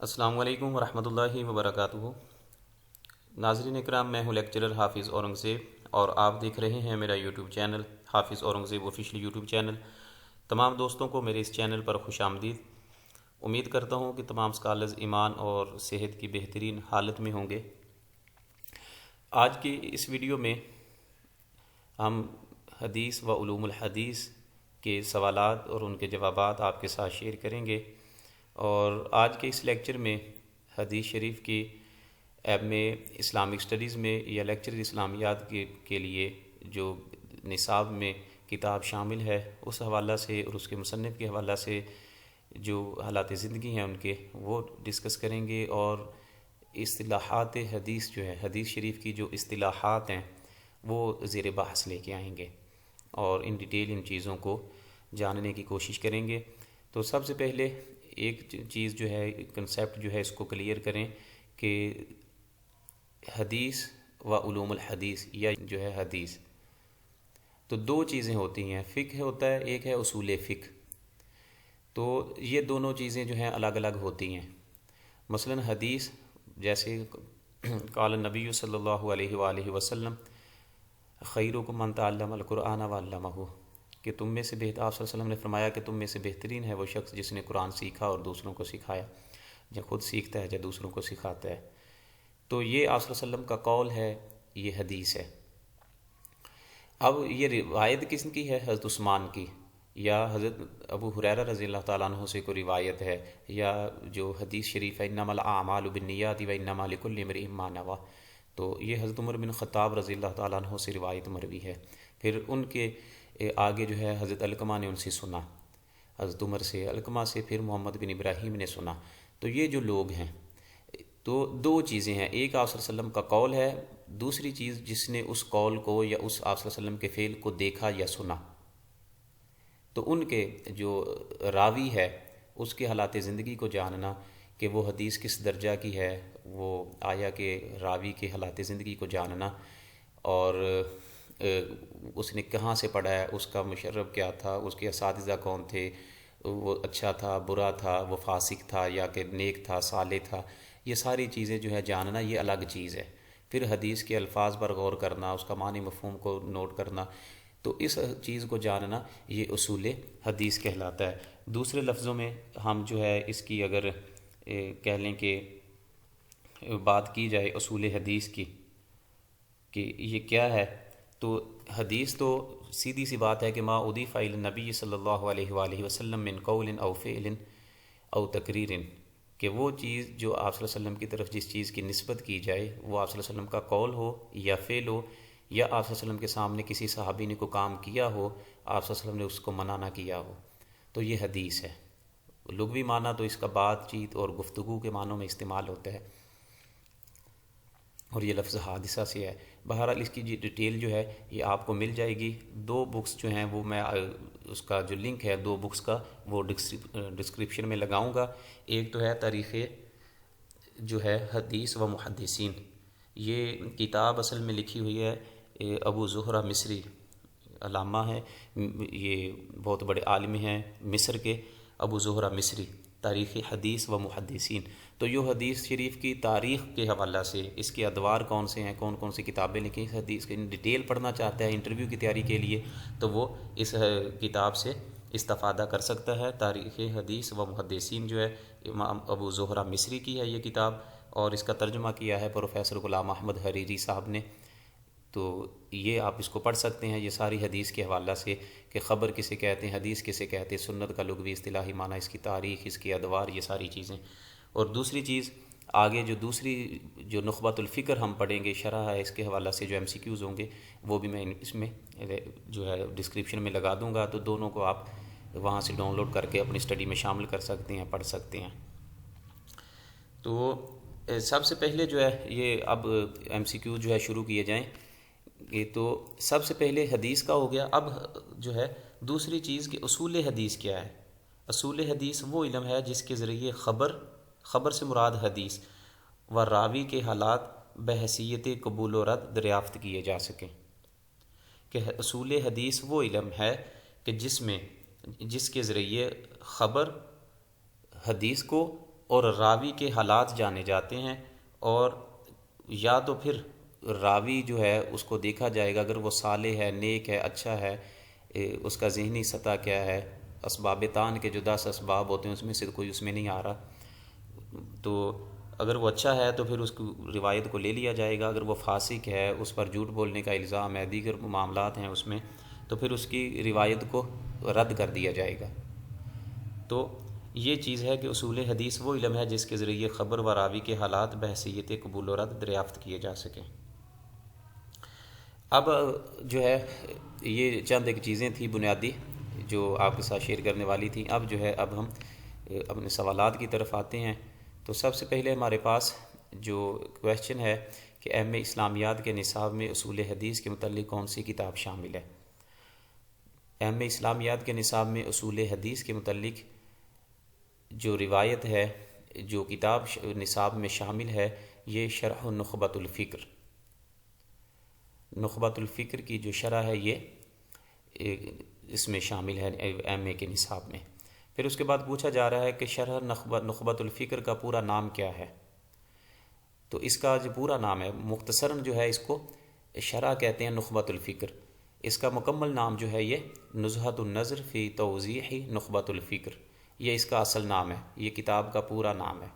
السلام علیکم ورحمۃ اللہ وبرکاتہ۔ ناظرین اکرام، میں ہوں لیکچرر حافظ اورنگزیب اور آپ دیکھ رہے ہیں میرا یوٹیوب چینل حافظ اورنگزیب آفیشیل یوٹیوب چینل۔ تمام دوستوں کو میرے اس چینل پر خوش آمدید۔ امید کرتا ہوں کہ تمام اسکالرز ایمان اور صحت کی بہترین حالت میں ہوں گے۔ آج کی اس ویڈیو میں ہم حدیث و علوم الحدیث کے سوالات اور ان کے جوابات آپ کے ساتھ شیئر کریں گے، اور آج کے اس لیکچر میں حدیث شریف کی ایب میں اسلامک اسٹڈیز میں یا لیکچر اسلامیات کے لیے جو نصاب میں کتاب شامل ہے اس حوالہ سے اور اس کے مصنف کے حوالہ سے جو حالات زندگی ہیں ان کے وہ ڈسکس کریں گے، اور اصطلاحات حدیث جو ہے حدیث شریف کی جو اصطلاحات ہیں وہ زیر بحث لے کے آئیں گے اور ان ڈیٹیل ان چیزوں کو جاننے کی کوشش کریں گے۔ تو سب سے پہلے ایک چیز جو ہے کنسیپٹ جو ہے اس کو کلیئر کریں کہ حدیث و علوم الحدیث یا جو ہے حدیث، تو دو چیزیں ہوتی ہیں، فقہ ہوتا ہے، ایک ہے اصول فقہ۔ تو یہ دونوں چیزیں جو ہیں الگ الگ ہوتی ہیں۔ مثلا حدیث جیسے قال النبی صلی اللہ علیہ وآلہ وسلم خیرکم من تعلم القرآن وعلمہ، کہ تم میں سے بہتر، آپ صلی اللہ علیہ وسلم نے فرمایا کہ تم میں سے بہترین ہے وہ شخص جس نے قرآن سیکھا اور دوسروں کو سکھایا، یا خود سیکھتا ہے یا دوسروں کو سکھاتا ہے۔ تو یہ آپ صلی اللہ علیہ وسلم کا قول ہے، یہ حدیث ہے۔ اب یہ روایت کس کی ہے؟ حضرت عثمان کی، یا حضرت ابو ہریرہ رضی اللہ تعالیٰ عنہ سے کوئی روایت ہے، یا جو حدیث شریف ہے انما الاعمال بالنیات وانما لکل امرئ ما نوی، تو یہ حضرت عمر بن خطاب رضی اللہ تعالیٰ عنہ سے روایت مروی ہے۔ پھر ان کے آگے جو ہے حضرت علقمہ نے ان سے سنا، حضرت عمر سے، علقمہ سے پھر محمد بن ابراہیم نے سنا۔ تو یہ جو لوگ ہیں، تو دو چیزیں ہیں، ایک آپ صلی اللہ علیہ وسلم کا قول ہے، دوسری چیز جس نے اس قول کو یا اس آپ صلی اللہ علیہ وسلم کے فعل کو دیکھا یا سنا، تو ان کے جو راوی ہے اس کے حالات زندگی کو جاننا کہ وہ حدیث کس درجہ کی ہے، وہ آیا کہ راوی کے حالات زندگی کو جاننا، اور اس نے کہاں سے پڑھا ہے، اس کا مشرب کیا تھا، اس کے اساتذہ کون تھے، وہ اچھا تھا برا تھا، وہ فاسق تھا یا کہ نیک تھا صالح تھا، یہ ساری چیزیں جو ہے جاننا یہ الگ چیز ہے۔ پھر حدیث کے الفاظ پر غور کرنا، اس کا معنی مفہوم کو نوٹ کرنا، تو اس چیز کو جاننا یہ اصول حدیث کہلاتا ہے۔ دوسرے لفظوں میں ہم جو ہے اس کی اگر کہہ لیں کہ بات کی جائے اصول حدیث کی کہ یہ کیا ہے، تو حدیث تو سیدھی سی بات ہے کہ ما اضیف الی النبی صلی اللہ علیہ وآلہ وسلم من قول او فعل او تقریر، کہ وہ چیز جو آپ صلی اللہ علیہ وسلم کی طرف جس چیز کی نسبت کی جائے وہ آپ صلی اللہ علیہ وسلم کا قول ہو یا فعل ہو، یا آپ صلی اللہ علیہ وسلم کے سامنے کسی صحابی نے کو کام کیا ہو، آپ صلی اللہ علیہ وسلم نے اس کو منع نہ کیا ہو، تو یہ حدیث ہے۔ لغوی معنی تو اس کا بات چیت اور گفتگو کے معنوں میں استعمال ہوتا ہے، اور یہ لفظ حادثہ سے ہے۔ بہرحال اس کی ڈیٹیل جو ہے یہ آپ کو مل جائے گی۔ دو بکس جو ہیں وہ میں اس کا جو لنک ہے دو بکس کا وہ ڈسکرپشن میں لگاؤں گا۔ ایک تو ہے تاریخ جو ہے حدیث و محدثین، یہ کتاب اصل میں لکھی ہوئی ہے ابو زہرہ مصری، علامہ ہے، یہ بہت بڑے عالم ہیں مصر کے، ابو زہرہ مصری، تاریخ حدیث و محدثین۔ تو یہ حدیث شریف کی تاریخ کے حوالہ سے اس کے ادوار کون سے ہیں، کون کون سی کتابیں لکھی، اس حدیث کی ڈیٹیل پڑھنا چاہتا ہے انٹرویو کی تیاری کے لیے تو وہ اس کتاب سے استفادہ کر سکتا ہے۔ تاریخ حدیث و محدثین جو ہے امام ابو زہرہ مصری کی ہے یہ کتاب، اور اس کا ترجمہ کیا ہے پروفیسر غلام احمد حریری صاحب نے۔ تو یہ آپ اس کو پڑھ سکتے ہیں، یہ ساری حدیث کے حوالہ سے کہ خبر کسے کہتے ہیں، حدیث کسے کہتے ہیں، سنت کا لغوی اصطلاحی معنی، اس کی تاریخ، اس کے ادوار، یہ ساری چیزیں۔ اور دوسری چیز آگے جو دوسری جو نخبۃ الفکر ہم پڑھیں گے، شرح ہے اس کے حوالہ سے جو MCQs ہوں گے وہ بھی میں اس میں جو ہے ڈسکرپشن میں لگا دوں گا، تو دونوں کو آپ وہاں سے ڈاؤن لوڈ کر کے اپنی اسٹڈی میں شامل کر سکتے ہیں، پڑھ سکتے ہیں۔ تو سب سے پہلے جو ہے یہ اب MCQ جو ہے شروع کیے جائیں، یہ تو سب سے پہلے حدیث کا ہو گیا۔ اب جو ہے دوسری چیز کہ اصول حدیث کیا ہے۔ اصول حدیث وہ علم ہے جس کے ذریعے خبر سے مراد حدیث و راوی کے حالات بحیثیت قبول و رد دریافت کیے جا سکیں، کہ اصول حدیث وہ علم ہے کہ جس کے ذریعے خبر حدیث کو اور راوی کے حالات جانے جاتے ہیں، اور یا تو پھر راوی جو ہے اس کو دیکھا جائے گا، اگر وہ صالح ہے، نیک ہے، اچھا ہے، اس کا ذہنی سطح کیا ہے، اسباب تان کے جو 10 اسباب ہوتے ہیں اس میں سے کوئی اس میں نہیں آ رہا، تو اگر وہ اچھا ہے تو پھر اس کو روایت کو لے لیا جائے گا۔ اگر وہ فاسق ہے، اس پر جھوٹ بولنے کا الزام ہے، دیگر معاملات ہیں اس میں، تو پھر اس کی روایت کو رد کر دیا جائے گا۔ تو یہ چیز ہے کہ اصول حدیث وہ علم ہے جس کے ذریعے خبر و راوی کے حالات بحیثیت قبول و رد دریافت کیے جا سکیں۔ اب جو ہے یہ چند ایک چیزیں تھیں بنیادی جو آپ کے ساتھ شیئر کرنے والی تھیں۔ اب جو ہے اب ہم اپنے سوالات کی طرف آتے ہیں۔ تو سب سے پہلے ہمارے پاس جو کویشچن ہے کہ اہم اسلامیات کے نصاب میں اصول حدیث کے متعلق کون سی کتاب شامل ہے؟ اہم اسلامیات کے نصاب میں اصول حدیث کے متعلق جو روایت ہے، جو کتاب نصاب میں شامل ہے، یہ شرح نخبۃ الفکر، نخبۃ الفکر کی جو شرح ہے یہ اس میں شامل ہے ایم اے کے نصاب میں۔ پھر اس کے بعد پوچھا جا رہا ہے کہ شرح نخبۃ الفکر کا پورا نام کیا ہے؟ تو اس کا جو پورا نام ہے، مختصراً جو ہے اس کو شرح کہتے ہیں نخبۃ الفکر۔ اس کا مکمل نام جو ہے یہ نزہۃ النظر فی توضیح نخبۃ الفکر، یہ اس کا اصل نام ہے، یہ کتاب کا پورا نام ہے۔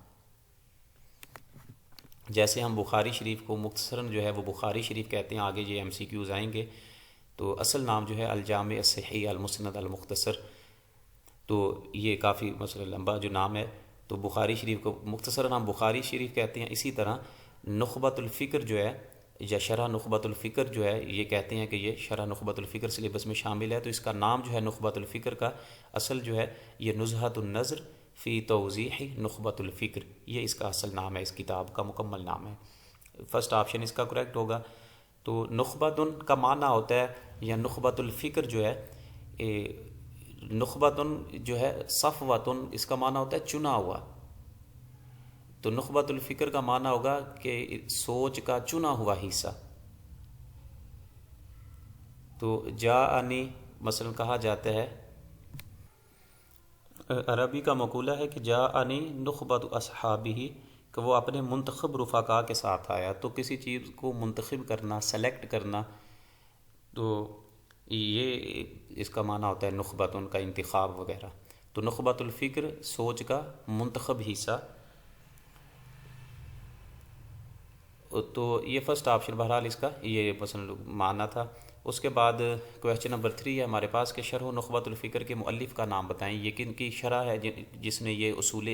جیسے ہم بخاری شریف کو مختصراً جو ہے وہ بخاری شریف کہتے ہیں، آگے یہ MCQs آئیں گے، تو اصل نام جو ہے الجامع الصحیح المسند المختصر، تو یہ کافی مثلا لمبا جو نام ہے، تو بخاری شریف کو مختصراً ہم بخاری شریف کہتے ہیں۔ اسی طرح نخبۃ الفکر جو ہے یا شرح نخبۃ الفکر جو ہے، یہ کہتے ہیں کہ یہ شرح نخبۃ الفکر سلیبس میں شامل ہے، تو اس کا نام جو ہے نخبۃ الفکر کا اصل جو ہے یہ نزہۃ النظر فی توضیح نخبۃ الفکر، یہ اس کا اصل نام ہے، اس کتاب کا مکمل نام ہے۔ فرسٹ آپشن اس کا کریکٹ ہوگا۔ تو نخبۃ کا معنی ہوتا ہے، یا نخبۃ الفکر جو ہے، نخبۃ جو ہے صفوۃ، اس کا معنی ہوتا ہے چنا ہوا، تو نخبۃ الفکر کا معنی ہوگا کہ سوچ کا چنا ہوا حصہ۔ تو جاءنی مثلا کہا جاتا ہے، عربی کا مقولہ ہے کہ جاءنی نخبۃ اصحابہ، کہ وہ اپنے منتخب رفقا کے ساتھ آیا۔ تو کسی چیز کو منتخب کرنا، سلیکٹ کرنا، تو یہ اس کا معنی ہوتا ہے نخبت، ان کا انتخاب وغیرہ۔ تو نخبۃ الفکر سوچ کا منتخب حصہ، تو یہ فرسٹ آپشن بہرحال اس کا یہ مثلا معنی تھا۔ اس کے بعد کویشچن نمبر 3 ہے ہمارے پاس کہ شرح نخبۃ الفکر کے مؤلف کا نام بتائیں، یہ کن کی شرح ہے جس نے یہ اصول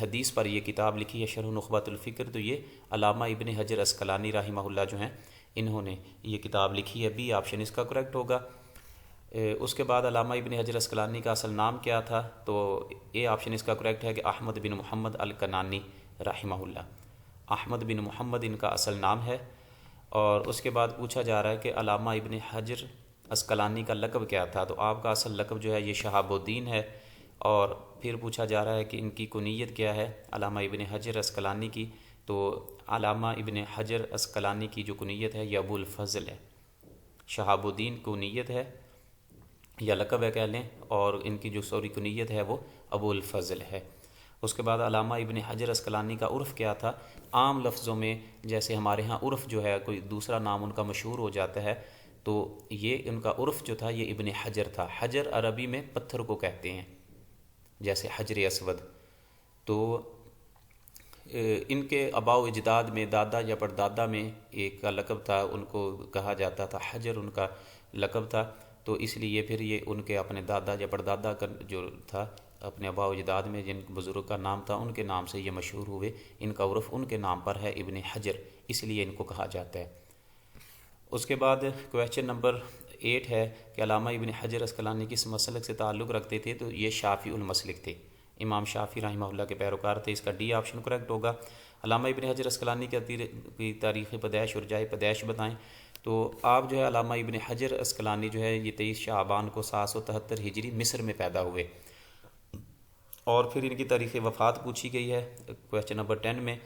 حدیث پر یہ کتاب لکھی ہے شرح نخبۃ الفکر؟ تو یہ علامہ ابن حجر عسقلانی رحمہ اللہ جو ہیں، انہوں نے یہ کتاب لکھی ہے، بی آپشن اس کا کریکٹ ہوگا۔ اس کے بعد علامہ ابن حجر عسقلانی کا اصل نام کیا تھا؟ تو اے آپشن اس کا کریکٹ ہے کہ احمد بن محمد الکنانی رحمہ اللہ، احمد بن محمد ان کا اصل نام ہے۔ اور اس کے بعد پوچھا جا رہا ہے کہ علامہ ابن حجر عسقلانی کا لقب کیا تھا؟ تو آپ کا اصل لقب جو ہے یہ شہاب الدین ہے۔ اور پھر پوچھا جا رہا ہے کہ ان کی کنیت کیا ہے علامہ ابن حجر عسقلانی کی؟ تو علامہ ابن حجر عسقلانی کی جو کنیت ہے یہ ابو الفضل ہے، شہاب الدین کنیت ہے یا لقب ہے کہہ لیں، اور ان کی جو کنیت ہے وہ ابو الفضل ہے۔ اس کے بعد علامہ ابن حجر عسقلانی کا عرف کیا تھا؟ عام لفظوں میں جیسے ہمارے ہاں عرف جو ہے کوئی دوسرا نام ان کا مشہور ہو جاتا ہے، تو یہ ان کا عرف جو تھا یہ ابن حجر تھا۔ حجر عربی میں پتھر کو کہتے ہیں، جیسے حجر اسود۔ تو ان کے آباء و اجداد میں دادا یا پردادا میں ایک کا لقب تھا، ان کو کہا جاتا تھا حجر، ان کا لقب تھا۔ تو اس لیے پھر یہ ان کے اپنے دادا یا پردادا کا جو تھا، اپنے آباء و اجداد میں جن بزرگ کا نام تھا ان کے نام سے یہ مشہور ہوئے، ان کا عرف ان کے نام پر ہے ابن حجر، اس لیے ان کو کہا جاتا ہے۔ اس کے بعد کویشچن نمبر 8 ہے کہ علامہ ابن حجر عسقلانی کس مسلک سے تعلق رکھتے تھے؟ تو یہ شافعی المسلک تھے، امام شافعی رحمہ اللہ کے پیروکار تھے، اس کا ڈی آپشن کریکٹ ہوگا۔ علامہ ابن حجر عسقلانی کی تاریخ پیدائش اور جائے پیدائش بتائیں؟ تو آپ جو ہے علامہ ابن حجر عسقلانی جو ہے یہ 23 شعبان کو 773 ہجری مصر میں پیدا ہوئے، اور پھر ان کی تاریخ وفات پوچھی گئی ہے کویشچن نمبر 10 میں،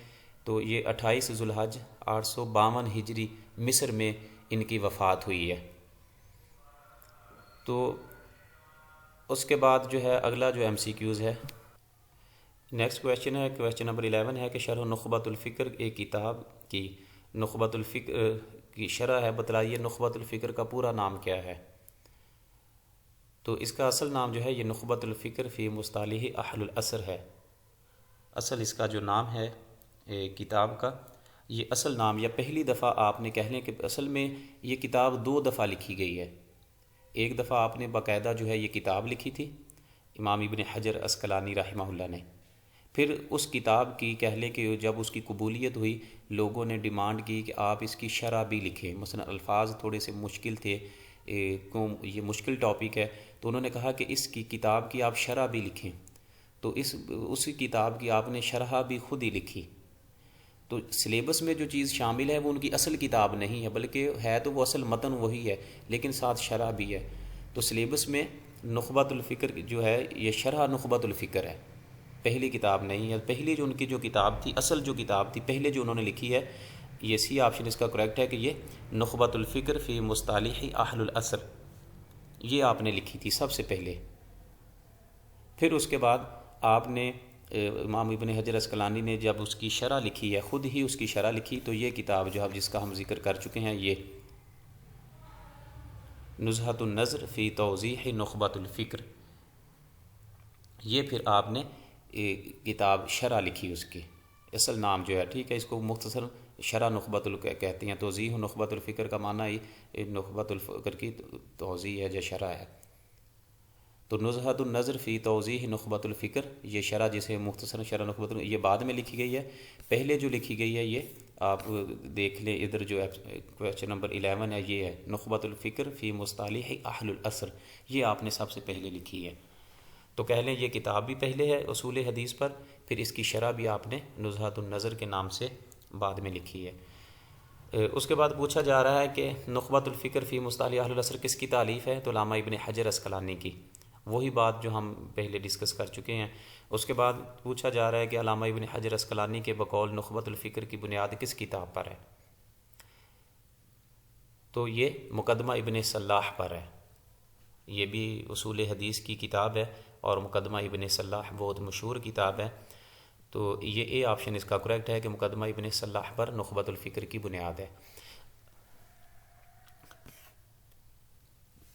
تو یہ 28 ذوالحج 852 ہجری مصر میں ان کی وفات ہوئی ہے۔ تو اس کے بعد جو ہے اگلا جو MCQs ہے، نیکسٹ کویشچن ہے، کویشچن نمبر 11 ہے کہ شرح نخبۃ الفکر ایک کتاب کی نخبۃ الفکر کی شرح ہے، بتلائیے نخبۃ الفکر کا پورا نام کیا ہے؟ تو اس کا اصل نام جو ہے یہ نخبۃ الفکر فی مصطلح اہل العصر ہے۔ اصل اس کا جو نام ہے کتاب کا، یہ اصل نام یا پہلی دفعہ آپ نے کہہ لیں کہ اصل میں یہ کتاب 2 دفعہ لکھی گئی ہے۔ ایک دفعہ آپ نے باقاعدہ جو ہے یہ کتاب لکھی تھی امام ابن حجر عسقلانی رحمہ اللہ نے، پھر اس کتاب کی کہہ لیں کہ جب اس کی قبولیت ہوئی، لوگوں نے ڈیمانڈ کی کہ آپ اس کی شرح بھی لکھیں، مثلا الفاظ تھوڑے سے مشکل تھے، یہ مشکل ٹاپک ہے، تو انہوں نے کہا کہ اس کی کتاب کی آپ شرح بھی لکھیں، تو اس کتاب کی آپ نے شرح بھی خود ہی لکھی۔ تو سلیبس میں جو چیز شامل ہے وہ ان کی اصل کتاب نہیں ہے، بلکہ ہے تو وہ اصل متن وہی ہے لیکن ساتھ شرح بھی ہے۔ تو سلیبس میں نخبۃ الفکر جو ہے یہ شرح نخبۃ الفکر ہے، پہلی کتاب نہیں ہے۔ پہلی جو ان کی جو کتاب تھی، اصل جو کتاب تھی پہلے جو انہوں نے لکھی ہے، یہ سی آپشن اس کا کریکٹ ہے کہ یہ نخبۃ الفکر فی مصطلح اہل العصر، یہ آپ نے لکھی تھی سب سے پہلے۔ پھر اس کے بعد آپ نے امام ابن حجر عسقلانی نے جب اس کی شرح لکھی ہے، خود ہی اس کی شرح لکھی، تو یہ کتاب جو اب جس کا ہم ذکر کر چکے ہیں، یہ نزہۃ النظر فی توضیح نخبۃ الفکر، یہ پھر آپ نے کتاب شرح لکھی اس کی، اصل نام جو ہے، ٹھیک ہے، اس کو مختصر شرح نخبۃ کہتے ہیں۔ توضیح نخبۃ الفکر کا معنی ہی نخبۃ الفکر کی توضیح ہے یا شرح ہے۔ تو نزہۃ النظر فی توضیح نخبۃ الفکر، یہ شرح جسے مختصر شرح نخبۃ الفکر، یہ بعد میں لکھی گئی ہے۔ پہلے جو لکھی گئی ہے یہ آپ دیکھ لیں، ادھر جو کویشچن نمبر 11 ہے، یہ ہے نخبۃ الفکر فی مصطلح اہل العصر، یہ آپ نے سب سے پہلے لکھی ہے۔ تو کہہ لیں یہ کتاب بھی پہلے ہے اصول حدیث پر، پھر اس کی شرح بھی آپ نے نزہۃ النظر کے نام سے بعد میں لکھی ہے۔ اس کے بعد پوچھا جا رہا ہے کہ نخبۃ الفکر فی مصطلح اہل العصر کس کی تالیف ہے؟ تو علامہ ابن حجر عسقلانی کی، وہی بات جو ہم پہلے ڈسکس کر چکے ہیں۔ اس کے بعد پوچھا جا رہا ہے کہ علامہ ابن حجر عسقلانی کے بقول نخبۃ الفکر کی بنیاد کس کتاب پر ہے؟ تو یہ مقدمہ ابن صلاح پر ہے، یہ بھی اصول حدیث کی کتاب ہے اور مقدمہ ابن صلاح بہت مشہور کتاب ہے۔ تو یہ اے آپشن اس کا کریکٹ ہے کہ مقدمہ ابن صلاح پر نخبۃ الفکر کی بنیاد ہے۔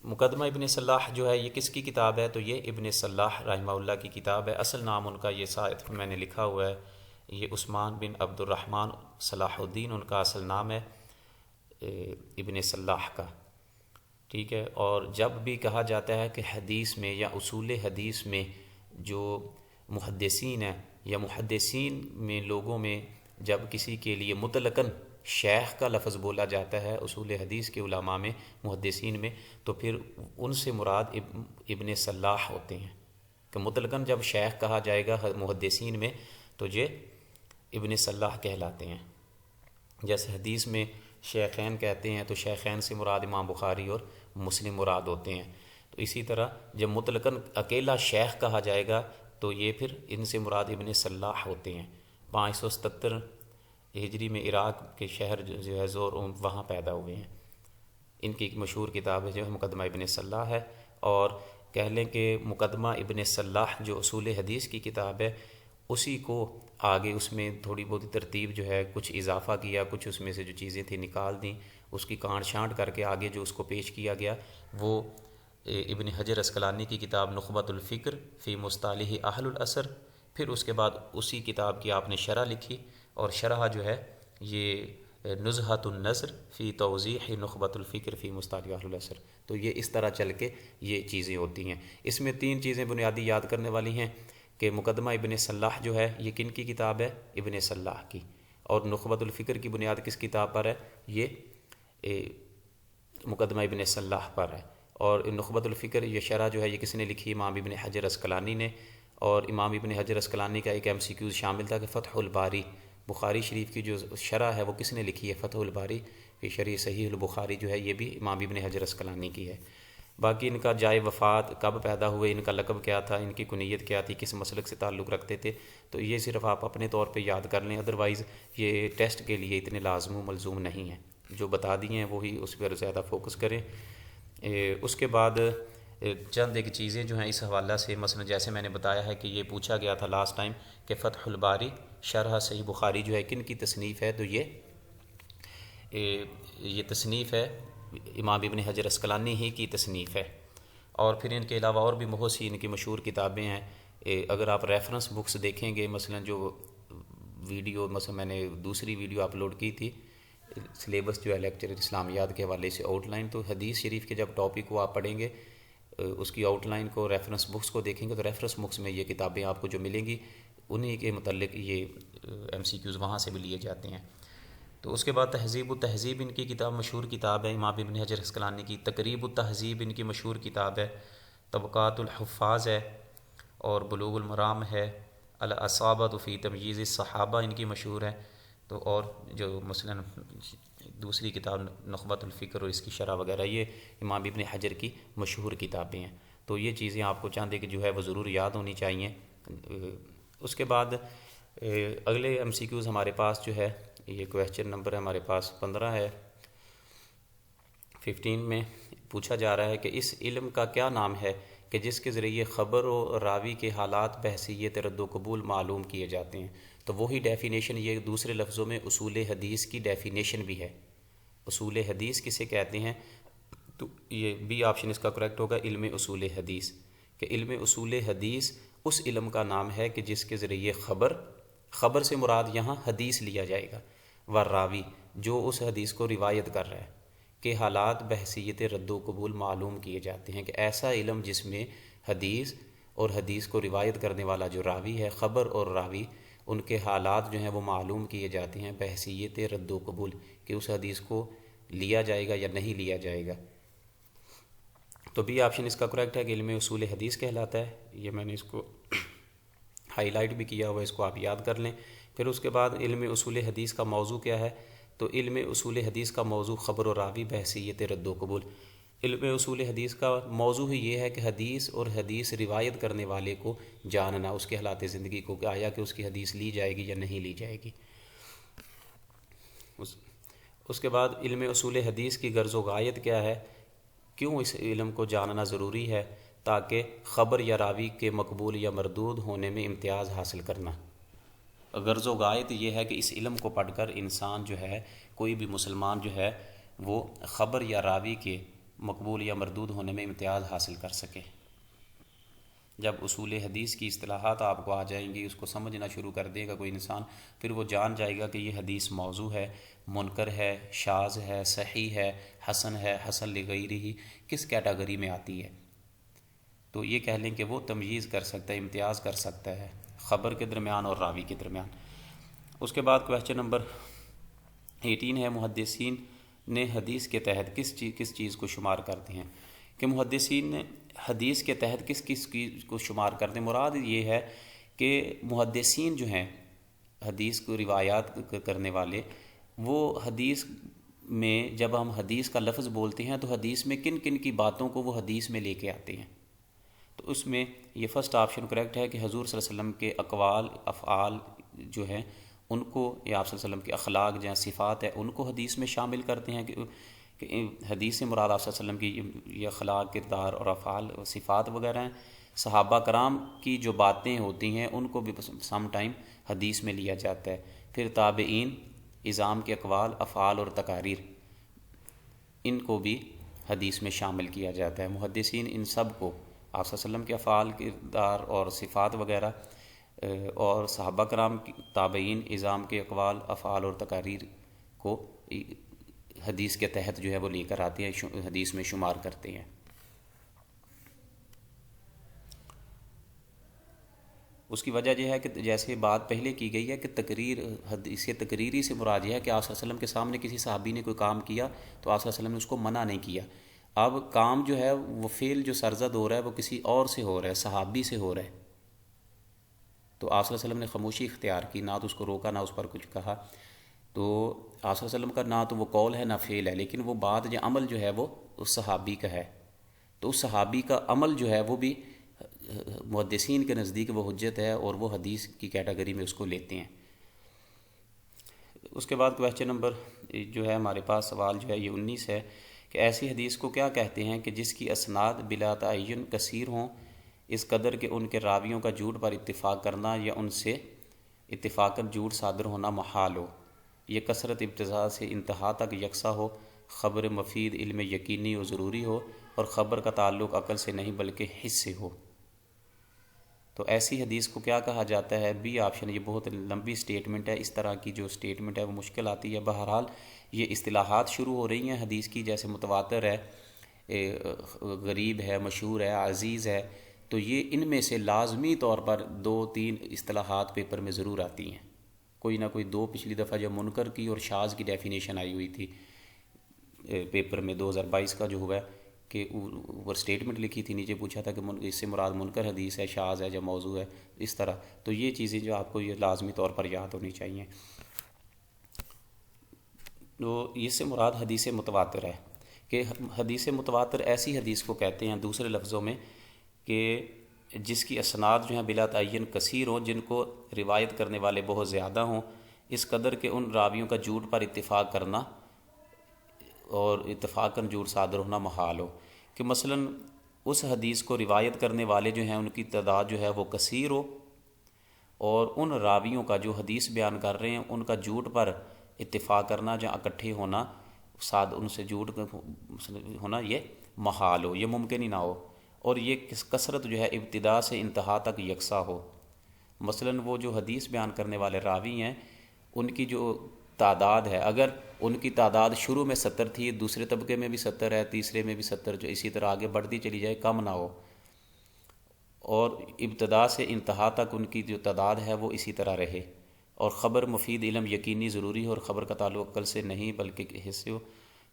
مقدمہ ابن صلاح جو ہے یہ کس کی کتاب ہے؟ تو یہ ابن صلاح رحمہ اللہ کی کتاب ہے۔ اصل نام ان کا یہ ساتھ میں نے لکھا ہوا ہے، یہ عثمان بن عبد الرحمن صلاح الدین ان کا اصل نام ہے ابن صلاح کا، ٹھیک ہے۔ اور جب بھی کہا جاتا ہے کہ حدیث میں یا اصول حدیث میں جو محدثین ہیں یا محدثین میں لوگوں میں جب کسی کے لیے مطلقاً شیخ کا لفظ بولا جاتا ہے اصول حدیث کے علماء میں، محدثین میں، تو پھر ان سے مراد ابن صلاح ہوتے ہیں، کہ مطلقاً جب شیخ کہا جائے گا محدثین میں تو یہ ابن صلاح کہلاتے ہیں۔ جیسے حدیث میں شیخین کہتے ہیں تو شیخین سے مراد امام بخاری اور مسلم مراد ہوتے ہیں، تو اسی طرح جب مطلقاً اکیلا شیخ کہا جائے گا تو یہ پھر ان سے مراد ابن صلاح ہوتے ہیں۔ 577 ہجری میں عراق کے شہر جو ہے زور وہاں پیدا ہوئے ہیں۔ ان کی ایک مشہور کتاب ہے جو ہے مقدمہ ابن صلاح ہے، اور کہہ لیں کہ مقدمہ ابن صلاح جو اصول حدیث کی کتاب ہے اسی کو آگے اس میں تھوڑی بہت ترتیب جو ہے کچھ اضافہ کیا، کچھ اس میں سے جو چیزیں تھیں نکال دیں، اس کی کانٹ چھانٹ کر کے آگے جو اس کو پیش کیا گیا وہ ابن حجر عسقلانی کی کتاب نخبۃ الفکر فی مصطلح اہل العصر، پھر اس کے بعد اسی کتاب کی آپ نے شرح لکھی، اور شرح جو ہے یہ نزہۃ النظر فی توضیح نخبۃ الفکر فی مصطلح اہل العصر۔ تو یہ اس طرح چل کے یہ چیزیں ہوتی ہیں۔ اس میں 3 چیزیں بنیادی یاد کرنے والی ہیں کہ مقدمہ ابن صلاح جو ہے یہ کن کی کتاب ہے؟ ابن صلاح کی، اور نخبۃ الفکر کی بنیاد کس کتاب پر ہے؟ یہ مقدمہ ابن صلاح پر ہے، اور نخبۃ الفکر یہ شرح جو ہے یہ کس نے لکھی؟ امام ابن حجر عسقلانی نے، اور امام ابن حجر عسقلانی کا ایک MCQ شامل تھا کہ فتح الباری، بخاری شریف کی جو شرح ہے وہ کس نے لکھی ہے؟ فتح الباری کی شرح صحیح البخاری جو ہے یہ بھی امام ابن حجر عسقلانی کی ہے۔ باقی ان کا جائے وفات، کب پیدا ہوئے، ان کا لقب کیا تھا، ان کی کنیت کیا تھی، کس مسلک سے تعلق رکھتے تھے، تو یہ صرف آپ اپنے طور پہ یاد کر لیں، ادروائز یہ ٹیسٹ کے لیے اتنے لازم و ملزوم نہیں ہیں۔ جو بتا دیے ہیں وہی اس پر زیادہ فوکس کریں۔ اس کے بعد چند ایک چیزیں جو ہیں اس حوالہ سے، مثلا جیسے میں نے بتایا ہے کہ یہ پوچھا گیا تھا لاسٹ ٹائم کہ فتح الباری شرح صحیح بخاری جو ہے کن کی تصنیف ہے، تو یہ تصنیف ہے امام ابن حجر عسقلانی ہی کی تصنیف ہے۔ اور پھر ان کے علاوہ اور بھی بہت سی ان کی مشہور کتابیں ہیں۔ اگر آپ ریفرنس بکس دیکھیں گے، مثلا جو ویڈیو، مثلا میں نے دوسری ویڈیو اپلوڈ کی تھی سلیبس جو ہے لیکچر اسلامیات کے حوالے سے آؤٹ لائن، تو حدیث شریف کے جب ٹاپک کو آپ پڑھیں گے اس کی آؤٹ لائن کو، ریفرنس بکس کو دیکھیں گے، تو ریفرنس بکس میں یہ کتابیں آپ کو جو ملیں گی انہی کے متعلق یہ ایم سی کیوز وہاں سے بھی لیے جاتے ہیں۔ تو اس کے بعد تہذیب التہذیب ان کی کتاب، مشہور کتاب ہے امام ابن حجر عسقلانی کی۔ تقریب التہذیب ان کی مشہور کتاب ہے۔ طبقات الحفاظ ہے، اور بلوغ المرام ہے۔ الاصابۃ فی تمییز الصحابہ ان کی مشہور ہے۔ تو اور جو مثلا دوسری کتاب نخبۃ الفکر اور اس کی شرح وغیرہ، یہ امام ابن حجر کی مشہور کتابیں ہیں۔ تو یہ چیزیں آپ کو چاندے کہ جو ہے وہ ضرور یاد ہونی چاہیے۔ اس کے بعد اگلے ایم سی کیوز ہمارے پاس جو ہے، یہ کویسچن نمبر ہمارے پاس 15 ہے، 15 میں پوچھا جا رہا ہے کہ اس علم کا کیا نام ہے کہ جس کے ذریعے خبر و راوی کے حالات بحیثیت رد و قبول معلوم کیے جاتے ہیں۔ تو وہی ڈیفینیشن، یہ دوسرے لفظوں میں اصول حدیث کی ڈیفینیشن بھی ہے۔ اصول حدیث کسے کہتے ہیں؟ تو یہ بی آپشن اس کا کریکٹ ہوگا، علم اصول حدیث، کہ علم اصول حدیث اس علم کا نام ہے کہ جس کے ذریعے خبر سے مراد یہاں حدیث لیا جائے گا، و راوی جو اس حدیث کو روایت کر رہا ہے، کہ حالات بحیثیت رد و قبول معلوم کیے جاتے ہیں، کہ ایسا علم جس میں حدیث اور حدیث کو روایت کرنے والا جو راوی ہے، خبر اور راوی، ان کے حالات جو ہیں وہ معلوم کیے جاتے ہیں بحیثیت رد و قبول، کہ اس حدیث کو لیا جائے گا یا نہیں لیا جائے گا۔ تو بی آپشن اس کا کریکٹ ہے کہ علم اصول حدیث کہلاتا ہے۔ یہ میں نے اس کو ہائی لائٹ بھی کیا ہوا ہے، اس کو آپ یاد کر لیں۔ پھر اس کے بعد علم اصول حدیث کا موضوع کیا ہے؟ تو علم اصول حدیث کا موضوع خبر و راوی بحیثیت رد و قبول۔ علم اصول حدیث کا موضوع ہی یہ ہے کہ حدیث اور حدیث روایت کرنے والے کو جاننا، اس کے حالات زندگی کو، کہ آیا کہ اس کی حدیث لی جائے گی یا نہیں لی جائے گی۔ اس کے بعد علم اصول حدیث کی غرض و غایت کیا ہے؟ کیوں اس علم کو جاننا ضروری ہے؟ تاکہ خبر یا راوی کے مقبول یا مردود ہونے میں امتیاز حاصل کرنا۔ غرض و غایت یہ ہے کہ اس علم کو پڑھ کر انسان جو ہے، کوئی بھی مسلمان جو ہے، وہ خبر یا راوی کے مقبول یا مردود ہونے میں امتیاز حاصل کر سکے۔ جب اصول حدیث کی اصطلاحات آپ کو آ جائیں گی، اس کو سمجھنا شروع کر دے گا کوئی انسان، پھر وہ جان جائے گا کہ یہ حدیث موضوع ہے، منکر ہے، شاذ ہے، صحیح ہے، حسن لغیرہ، کس کیٹاگری میں آتی ہے۔ تو یہ کہہ لیں کہ وہ تمییز کر سکتا ہے، امتیاز کر سکتا ہے خبر کے درمیان اور راوی کے درمیان۔ اس کے بعد کویسچن نمبر 18 ہے، محدثین نے حدیث کے تحت کس چیز کو شمار کرتے ہیں؟ کہ محدثین نے حدیث کے تحت کس چیز کو شمار کرتے ہیں؟ مراد یہ ہے کہ محدثین جو ہیں، حدیث کو روایات کرنے والے، وہ حدیث میں جب ہم حدیث کا لفظ بولتے ہیں تو حدیث میں کن کن کی باتوں کو وہ حدیث میں لے کے آتے ہیں۔ تو اس میں یہ فرسٹ آپشن کریکٹ ہے کہ حضور صلی اللہ علیہ وسلم کے اقوال، افعال جو ہیں ان کو، یا آپ صلی اللہ علیہ وسلم کے اخلاق جہاں صفات ہے ان کو حدیث میں شامل کرتے ہیں، کہ حدیث سے مراد آپ صلی اللہ علیہ وسلم کی یہ اخلاق، کردار اور افعال اور صفات وغیرہ ہیں۔ صحابہ کرام کی جو باتیں ہوتی ہیں ان کو بھی سم ٹائم حدیث میں لیا جاتا ہے۔ پھر تابعین، اعظام کے اقوال، افعال اور تقاریر، ان کو بھی حدیث میں شامل کیا جاتا ہے۔ محدثین ان سب کو، آپ صلی اللہ علیہ وسلم کے افعال، کردار اور صفات وغیرہ، اور صحابہ کرام، تابعین، اعظام کے اقوال، افعال اور تقاریر کو حدیث کے تحت جو ہے وہ لے کر آتے ہیں، حدیث میں شمار کرتے ہیں۔ اس کی وجہ یہ ہے کہ جیسے بات پہلے کی گئی ہے کہ حدیث تقریری سے مراد یہ ہے کہ آپ صلی اللہ علیہ وسلم کے سامنے کسی صحابی نے کوئی کام کیا تو آپ صلی اللہ علیہ وسلم نے اس کو منع نہیں کیا۔ اب کام جو ہے وہ فعل جو سرزد ہو رہا ہے وہ کسی اور سے ہو رہا ہے، صحابی سے ہو رہا ہے، تو آپ صلی اللہ علیہ وسلم نے خاموشی اختیار کی، نہ تو اس کو روکا نہ اس پر کچھ کہا۔ تو آپ صلی اللہ علیہ وسلم کا نہ تو وہ قول ہے نہ فعل ہے، لیکن وہ بات جو عمل جو ہے وہ اس صحابی کا ہے، تو اس صحابی کا عمل جو ہے وہ بھی محدثین کے نزدیک وہ حجت ہے، اور وہ حدیث کی کیٹیگری میں اس کو لیتے ہیں۔ اس کے بعد کویسچن نمبر جو ہے ہمارے پاس سوال جو ہے یہ 19 ہے کہ ایسی حدیث کو کیا کہتے ہیں کہ جس کی اسناد بلا تعین کثیر ہوں، اس قدر کہ ان کے راویوں کا جھوٹ پر اتفاق کرنا یا ان سے اتفاقاً جھوٹ صادر ہونا محال ہو، یہ کثرت ابتداء سے انتہا تک یکساں ہو، خبر مفید علم یقینی و ضروری ہو، اور خبر کا تعلق عقل سے نہیں بلکہ حس سے ہو۔ تو ایسی حدیث کو کیا کہا جاتا ہے؟ B option. یہ بہت لمبی سٹیٹمنٹ ہے، اس طرح کی جو سٹیٹمنٹ ہے وہ مشکل آتی ہے۔ بہرحال یہ اصطلاحات شروع ہو رہی ہیں حدیث کی، جیسے متواتر ہے، غریب ہے، مشہور ہے، عزیز ہے، تو یہ ان میں سے لازمی طور پر 2-3 اصطلاحات پیپر میں ضرور آتی ہیں، کوئی نہ کوئی 2۔ پچھلی دفعہ جب منکر کی اور شاذ کی ڈیفینیشن آئی ہوئی تھی پیپر میں 2022 کا جو ہوا ہے، کہ اوپر سٹیٹمنٹ لکھی تھی، نیچے پوچھا تھا کہ اس سے مراد منکر حدیث ہے، شاذ ہے، یا موضوع ہے، اس طرح۔ تو یہ چیزیں جو آپ کو یہ لازمی طور پر یاد ہونی چاہیے۔ تو اس سے مراد حدیث متواتر ہے، کہ حدیث متواتر ایسی حدیث کو کہتے ہیں دوسرے لفظوں میں کہ جس کی اسناد جو ہیں بلا تعین کثیر ہوں، جن کو روایت کرنے والے بہت زیادہ ہوں، اس قدر کہ ان راویوں کا جھوٹ پر اتفاق کرنا اور اتفاقاً جھوٹ صادر ہونا محال ہو۔ کہ مثلاً اس حدیث کو روایت کرنے والے جو ہیں ان کی تعداد جو ہے وہ کثیر ہو، اور ان راویوں کا جو حدیث بیان کر رہے ہیں ان کا جھوٹ پر اتفاق کرنا یا اکٹھے ہونا، ان سے جھوٹ ہونا یہ محال ہو، یہ ممکن ہی نہ ہو، اور یہ کثرت جو ہے ابتداء سے انتہا تک یکساں ہو۔ مثلاً وہ جو حدیث بیان کرنے والے راوی ہیں ان کی جو تعداد ہے، اگر ان کی تعداد شروع میں 70 تھی، دوسرے طبقے میں بھی 70 ہے، تیسرے میں بھی 70، جو اسی طرح آگے بڑھتی چلی جائے، کم نہ ہو، اور ابتداء سے انتہا تک ان کی جو تعداد ہے وہ اسی طرح رہے، اور خبر مفید علم یقینی ضروری ہو، اور خبر کا تعلق عقل سے نہیں بلکہ حس سے ہو۔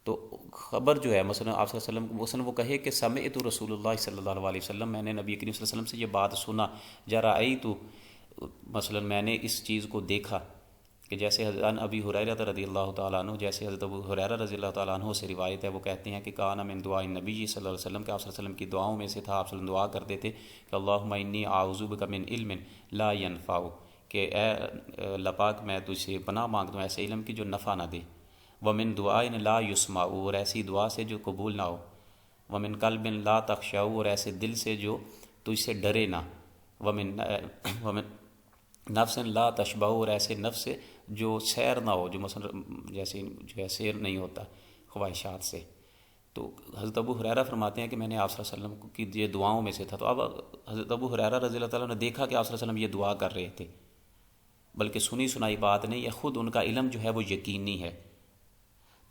تو خبر جو ہے مثلا آپ صلی اللہ علیہ وسلم، مثلا وہ کہے کہ سمعت رسول اللہ صلی اللہ علیہ وسلم، میں نے نبی کریم صلی اللہ علیہ وسلم سے یہ بات سنا، یا رأیت، مثلا میں نے اس چیز کو دیکھا، کہ جیسے حضرت ابی ہریرہ رضی اللہ تعالیٰ عنہ، جیسے حضرت ابو ہریرہ رضی اللہ تعالیٰ عنہ سے روایت ہے، وہ کہتے ہیں کہ کان من دعاء النبی صلی اللہ علیہ وسلم، کہ آپ صلی اللہ علیہ وسلم کی دعاؤں میں سے تھا، آپ صلی اللہ علیہ وسلم دعا کرتے تھے کہ اللہم انی اعوذ بک من علم لا ینفع، کہ اے اللہ پاک میں تجھ سے پناہ مانگتا ہوں ایسے علم کی جو نفع نہ دے، ومن دعاء لا یسمع، اور ایسی دعا سے جو قبول نہ ہو، ومن قلب لا تخشع، اور ایسے دل سے جو تجھ سے ڈرے نہ، ومن نفس لا تشبع، اور ایسے نفس سے جو سیر نہ ہو، جو مثلا جیسے جو ہے سیر نہیں ہوتا خواہشات سے۔ تو حضرت ابو ہریرہ فرماتے ہیں کہ میں نے آپ صلی اللہ علیہ وسلم کی یہ دعاؤں میں سے تھا۔ تو اب حضرت ابو ہریرہ رضی اللہ تعالیٰ نے دیکھا کہ آپ صلی اللہ علیہ وسلم یہ دعا کر رہے تھے، بلکہ سنی سنائی بات نہیں، یا خود ان کا علم جو ہے وہ یقینی ہے۔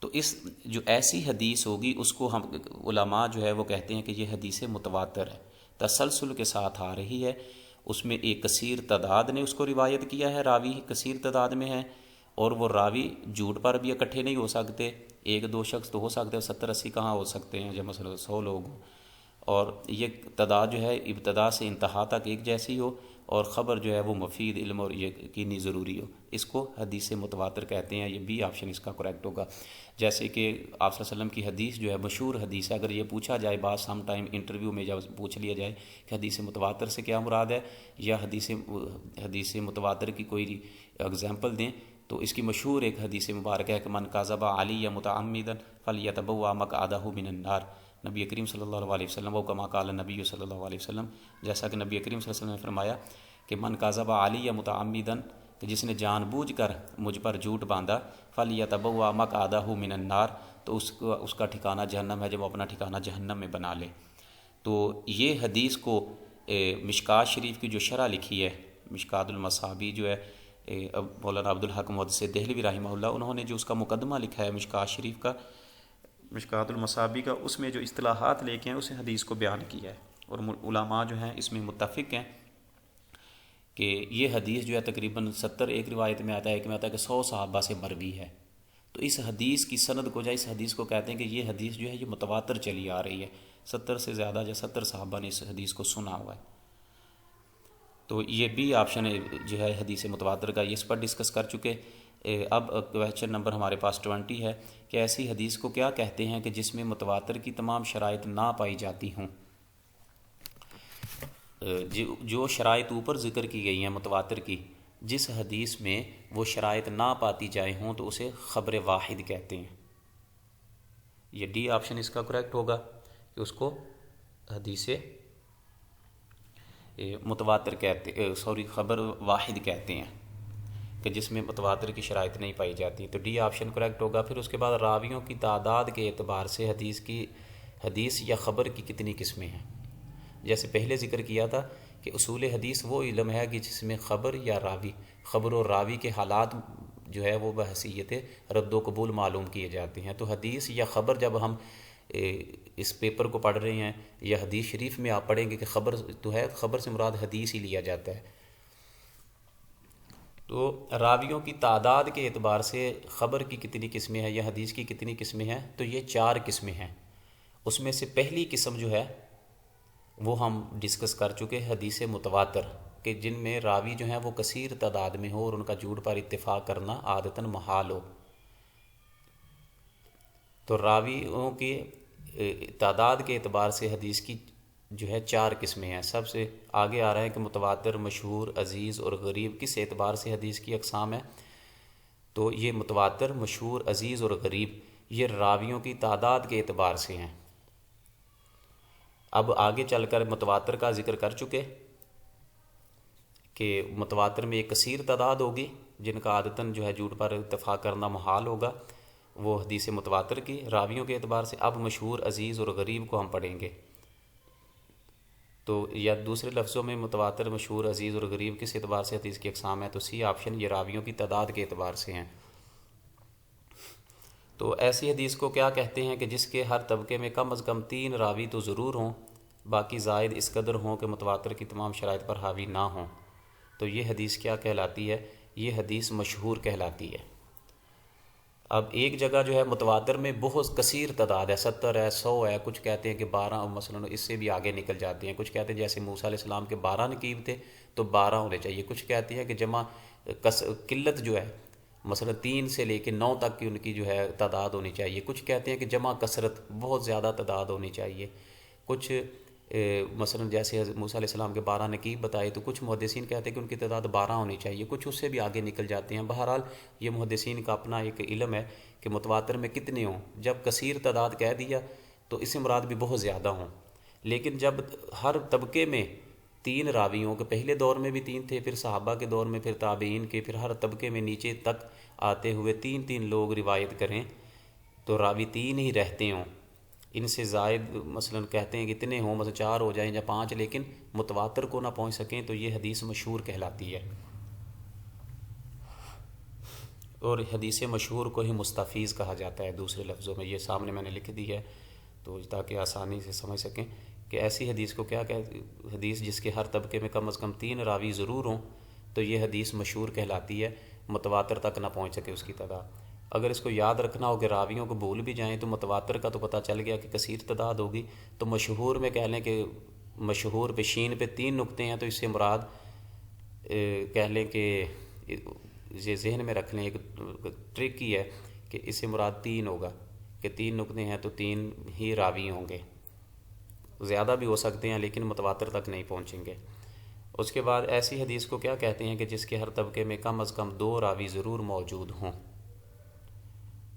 تو اس جو ایسی حدیث ہوگی اس کو ہم علماء جو ہے وہ کہتے ہیں کہ یہ حدیث متواتر ہے، تسلسل کے ساتھ آ رہی ہے، اس میں ایک کثیر تعداد نے اس کو روایت کیا ہے، راوی کثیر تعداد میں ہے، اور وہ راوی جھوٹ پر بھی اکٹھے نہیں ہو سکتے، 1-2 شخص تو ہو سکتے ہیں، 70-80 کہاں ہو سکتے ہیں جب مثلا 100 لوگ ہوں، اور یہ تعداد جو ہے ابتدا سے انتہا تک ایک جیسی ہو، اور خبر جو ہے وہ مفید علم اور یقینی ضروری ہو، اس کو حدیث متواتر کہتے ہیں۔ یہ بھی آپشن اس کا کریکٹ ہوگا۔ جیسے کہ آپ صلی اللہ علیہ وسلم کی حدیث جو ہے مشہور حدیث ہے، اگر یہ پوچھا جائے بعض سم ٹائم انٹرویو میں جب پوچھ لیا جائے کہ حدیث متواتر سے کیا مراد ہے، یا حدیث متواتر کی کوئی اگزامپل دیں، تو اس کی مشہور ایک حدیث مبارکہ ہے کہ من کذب علی متعمدا فلیتبوأ مقعدہ من النار، نبی کریم صلی اللہ علیہ وسلم، وہ کما قال نبی صلی اللہ علیہ وسلم، جیسا کہ نبی کریم صلی اللہ علیہ وسلم نے فرمایا کہ من کذب علی متعمدا، کہ جس نے جان بوجھ کر مجھ پر جھوٹ باندھا، فلیتبوأ مقعدہ من النار، تو اس کا ٹھکانہ جہنم ہے، جب وہ اپنا ٹھکانہ جہنم میں بنا لے۔ تو یہ حدیث کو مشکوٰۃ شریف کی جو شرح لکھی ہے، مشکوٰۃ المصابیح جو ہے مولانا عبدالحق محدث دہلوی رحمہ اللہ، انہوں نے جو اس کا مقدمہ لکھا ہے مشکوٰۃ شریف کا، مشکوٰۃ المصابیح کا، اس میں جو اصطلاحات لے کے ہیں اسے حدیث کو بیان کیا ہے، اور علماء جو ہیں اس میں متفق ہیں کہ یہ حدیث جو ہے تقریباً 70، ایک روایت میں آتا ہے کہ 100 صحابہ سے مروی ہے۔ تو اس حدیث کی سند کو اس حدیث کو کہتے ہیں کہ یہ حدیث جو ہے یہ متواتر چلی آ رہی ہے، 70 سے زیادہ یا 70 صحابہ نے اس حدیث کو سنا ہوا ہے۔ تو یہ بھی آپشن جو ہے حدیث متواتر کا، یہ اس پر ڈسکس کر چکے۔ اب کویسچن نمبر ہمارے پاس 20 ہے کہ ایسی حدیث کو کیا کہتے ہیں کہ جس میں متواتر کی تمام شرائط نہ پائی جاتی ہوں۔ جو شرائط اوپر ذکر کی گئی ہیں متواتر کی، جس حدیث میں وہ شرائط نہ پاتی جائے ہوں تو اسے خبر واحد کہتے ہیں۔ یہ ڈی آپشن اس کا کریکٹ ہوگا کہ اس کو حدیث متواتر کہتے خبر واحد کہتے ہیں، کہ جس میں متواتر کی شرائط نہیں پائی جاتی، تو ڈی آپشن کریکٹ ہوگا۔ پھر اس کے بعد راویوں کی تعداد کے اعتبار سے حدیث یا خبر کی کتنی قسمیں ہیں۔ جیسے پہلے ذکر کیا تھا کہ اصول حدیث وہ علم ہے کہ جس میں خبر و راوی کے حالات جو ہے وہ بحیثیت رد و قبول معلوم کیے جاتے ہیں۔ تو حدیث یا خبر جب ہم اس پیپر کو پڑھ رہے ہیں یا حدیث شریف میں آپ پڑھیں گے کہ خبر تو ہے، خبر سے مراد حدیث ہی لیا جاتا ہے۔ تو راویوں کی تعداد کے اعتبار سے خبر کی کتنی قسمیں ہیں یا حدیث کی کتنی قسمیں ہیں، تو یہ 4 قسمیں ہیں۔ اس میں سے پہلی قسم جو ہے وہ ہم ڈسکس کر چکے، حدیث متواتر، کہ جن میں راوی جو ہیں وہ کثیر تعداد میں ہو اور ان کا جھوٹ پر اتفاق کرنا عادتاً محال ہو۔ تو راویوں کی تعداد کے اعتبار سے حدیث کی جو ہے 4 قسمیں ہیں۔ سب سے آگے آ رہا ہے کہ متواتر، مشہور، عزیز اور غریب کس اعتبار سے حدیث کی اقسام ہے، تو یہ متواتر، مشہور، عزیز اور غریب یہ راویوں کی تعداد کے اعتبار سے ہیں۔ اب آگے چل کر متواتر کا ذکر کر چکے کہ متواتر میں ایک کثیر تعداد ہوگی جن کا عادتاً جو ہے جھوٹ پر اتفاق کرنا محال ہوگا، وہ حدیث متواتر کی راویوں کے اعتبار سے۔ اب مشہور، عزیز اور غریب کو ہم پڑھیں گے، تو یا دوسرے لفظوں میں متواتر، مشہور، عزیز اور غریب کس اعتبار سے حدیث کی اقسام ہے، تو سی آپشن یہ راویوں کی تعداد کے اعتبار سے ہیں۔ تو ایسی حدیث کو کیا کہتے ہیں کہ جس کے ہر طبقے میں کم از کم 3 راوی تو ضرور ہوں، باقی زائد اس قدر ہوں کہ متواتر کی تمام شرائط پر حاوی نہ ہوں، تو یہ حدیث کیا کہلاتی ہے؟ یہ حدیث مشہور کہلاتی ہے۔ اب ایک جگہ جو ہے متواتر میں بہت کثیر تعداد ہے، 70 ہے، 100 ہے، کچھ کہتے ہیں کہ 12، مثلا اس سے بھی آگے نکل جاتے ہیں، کچھ کہتے ہیں جیسے موسیٰ علیہ السلام کے 12 نقیب تھے تو 12 ہونے چاہیے، کچھ کہتے ہیں کہ جمع قلت جو ہے مثلا 3 سے لے کے 9 تک کی ان کی جو ہے تعداد ہونی چاہیے، کچھ کہتے ہیں کہ جمع کثرت بہت زیادہ تعداد ہونی چاہیے، کچھ مثلا جیسے موسیٰ علیہ السلام کے 12 نقیب بتائے تو کچھ محدثین کہتے ہیں کہ ان کی تعداد 12 ہونی چاہیے، کچھ اس سے بھی آگے نکل جاتے ہیں۔ بہرحال یہ محدثین کا اپنا ایک علم ہے کہ متواتر میں کتنے ہوں۔ جب کثیر تعداد کہہ دیا تو اس سے مراد بھی بہت زیادہ ہوں، لیکن جب ہر طبقے میں 3 راوی ہوں، کہ پہلے دور میں بھی 3 تھے، پھر صحابہ کے دور میں، پھر تابعین کے، پھر ہر طبقے میں نیچے تک آتے ہوئے 3 لوگ روایت کریں تو راوی 3 ہی رہتے ہوں، ان سے زائد مثلا کہتے ہیں کہ اتنے ہوں، مثلا 4 ہو جائیں یا 5، لیکن متواتر کو نہ پہنچ سکیں، تو یہ حدیث مشہور کہلاتی ہے۔ اور حدیث مشہور کو ہی مستفیض کہا جاتا ہے دوسرے لفظوں میں، یہ سامنے میں نے لکھ دی ہے تو تاکہ آسانی سے سمجھ سکیں کہ ایسی حدیث کو کیا کہتے، حدیث جس کے ہر طبقے میں کم از کم 3 راوی ضرور ہوں تو یہ حدیث مشہور کہلاتی ہے، متواتر تک نہ پہنچ سکے اس کی تعداد۔ اگر اس کو یاد رکھنا ہو کہ راویوں کو بھول بھی جائیں تو متواتر کا تو پتہ چل گیا کہ کثیر تعداد ہوگی، تو مشہور میں کہہ لیں کہ مشہور پہ شین پہ 3 نقطے ہیں، تو اس سے مراد کہہ لیں کہ یہ ذہن میں رکھ لیں، ایک ٹرک ہی ہے کہ اس سے مراد 3 ہوگا، کہ 3 نقطے ہیں تو 3 ہی راوی ہوں گے، زیادہ بھی ہو سکتے ہیں لیکن متواتر تک نہیں پہنچیں گے۔ اس کے بعد ایسی حدیث کو کیا کہتے ہیں کہ جس کے ہر طبقے میں کم از کم 2 راوی ضرور موجود ہوں،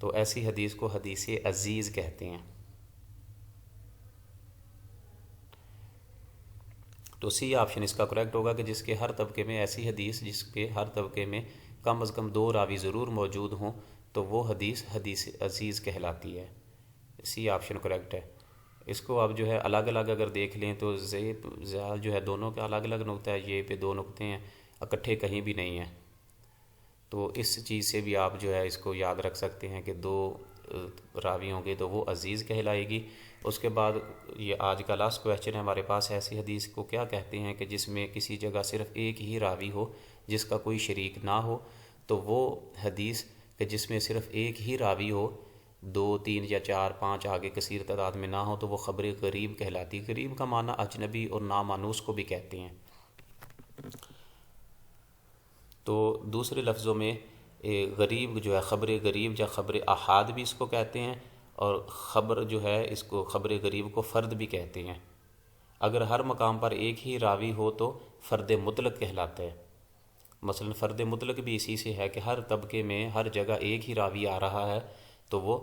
تو ایسی حدیث کو حدیث عزیز کہتے ہیں۔ تو سی آپشن اس کا کریکٹ ہوگا کہ جس کے ہر طبقے میں ایسی حدیث جس کے ہر طبقے میں کم از کم 2 راوی ضرور موجود ہوں تو وہ حدیث عزیز کہلاتی ہے۔ سی آپشن کریکٹ ہے۔ اس کو اب جو ہے الگ الگ اگر دیکھ لیں تو زال جو ہے دونوں کا الگ الگ نقطہ ہے، یہ پہ 2 نقطے ہیں، اکٹھے کہیں بھی نہیں ہیں، تو اس چیز سے بھی آپ جو ہے اس کو یاد رکھ سکتے ہیں کہ 2 راوی ہوں گے تو وہ عزیز کہلائے گی۔ اس کے بعد یہ آج کا لاسٹ کویسچن ہے ہمارے پاس، ایسی حدیث کو کیا کہتے ہیں کہ جس میں کسی جگہ صرف ایک ہی راوی ہو جس کا کوئی شریک نہ ہو، تو وہ حدیث کہ جس میں صرف ایک ہی راوی ہو، 2، 3 یا 4، 5 آگے کثیر تعداد میں نہ ہو، تو وہ خبر غریب کہلاتی ہے۔ غریب کا معنی اجنبی اور نامانوس کو بھی کہتے ہیں۔ تو دوسرے لفظوں میں غریب جو ہے خبر غریب یا خبر احاد بھی اس کو کہتے ہیں، اور خبر جو ہے اس کو خبر غریب کو فرد بھی کہتے ہیں۔ اگر ہر مقام پر ایک ہی راوی ہو تو فرد مطلق کہلاتا ہے۔ مثلا فرد مطلق بھی اسی سے ہے کہ ہر طبقے میں ہر جگہ ایک ہی راوی آ رہا ہے تو وہ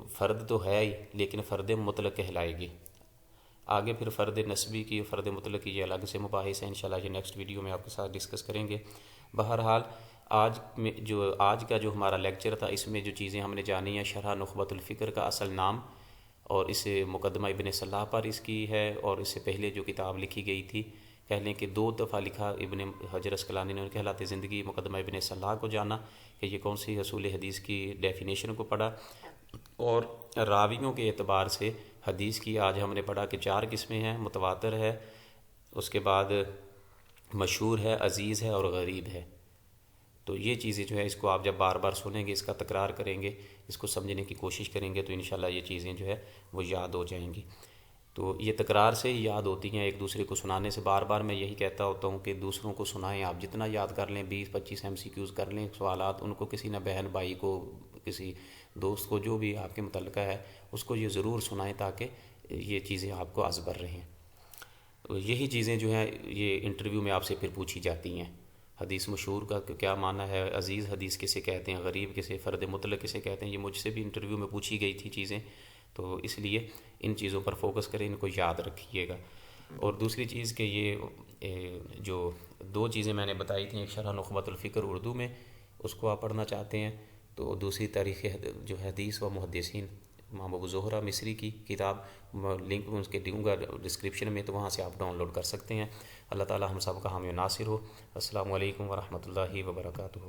فرد تو ہے ہی لیکن فرد مطلق کہلائے گی. آگے پھر فرد نسبی کی فرد مطلق کی یہ الگ سے مباحث ہیں، انشاءاللہ یہ نیکسٹ ویڈیو میں آپ کے ساتھ ڈسکس کریں گے. بہرحال آج کا جو ہمارا لیکچر تھا اس میں جو چیزیں ہم نے جانی ہیں، شرح نخبۃ الفکر کا اصل نام، اور اسے مقدمہ ابن صلاح پر اس کی ہے، اور اس سے پہلے جو کتاب لکھی گئی تھی کہہ لیں کہ 2 دفعہ لکھا ابن حجر اسقلانی نے کہلاتے زندگی مقدمہ ابن صلاح کو جانا کہ یہ کون سی اصول حدیث کی ڈیفینیشن کو پڑھا، اور راویوں کے اعتبار سے حدیث کی آج ہم نے پڑھا کہ 4 قسمیں ہیں، متواتر ہے، اس کے بعد مشہور ہے، عزیز ہے، اور غریب ہے. تو یہ چیزیں جو ہے اس کو آپ جب بار بار سنیں گے، اس کا تکرار کریں گے، اس کو سمجھنے کی کوشش کریں گے تو انشاءاللہ یہ چیزیں جو ہے وہ یاد ہو جائیں گی. تو یہ تکرار سے ہی یاد ہوتی ہیں، ایک دوسرے کو سنانے سے. بار بار میں یہی کہتا ہوتا ہوں کہ دوسروں کو سنائیں، آپ جتنا یاد کر لیں، 20-25 MCQs کر لیں سوالات، ان کو کسی نہ بہن بھائی کو، کسی دوست کو، جو بھی آپ کے متعلقہ ہے اس کو یہ ضرور سنائیں تاکہ یہ چیزیں آپ کو ازبر رہیں. یہی چیزیں جو ہیں یہ انٹرویو میں آپ سے پھر پوچھی جاتی ہیں. حدیث مشہور کا کیا معنی ہے، عزیز حدیث کسے کہتے ہیں، غریب کسے، فرد مطلق کسے کہتے ہیں، یہ مجھ سے بھی انٹرویو میں پوچھی گئی تھی چیزیں. تو اس لیے ان چیزوں پر فوکس کریں، ان کو یاد رکھیے گا. اور دوسری چیز کہ یہ جو 2 چیزیں میں نے بتائی تھیں، ایک شرح نخبۃ الفکر اردو میں، اس کو آپ پڑھنا چاہتے ہیں تو دوسری تاریخ جو حدیث و محدثین امام ابو زہرہ مصری کی کتاب، لنک اس کے دوں گا ڈسکرپشن میں، تو وہاں سے آپ ڈاؤن لوڈ کر سکتے ہیں. اللہ تعالی ہم سب کا حامی و ناصر ہو. السلام علیکم ورحمۃ اللہ وبرکاتہ.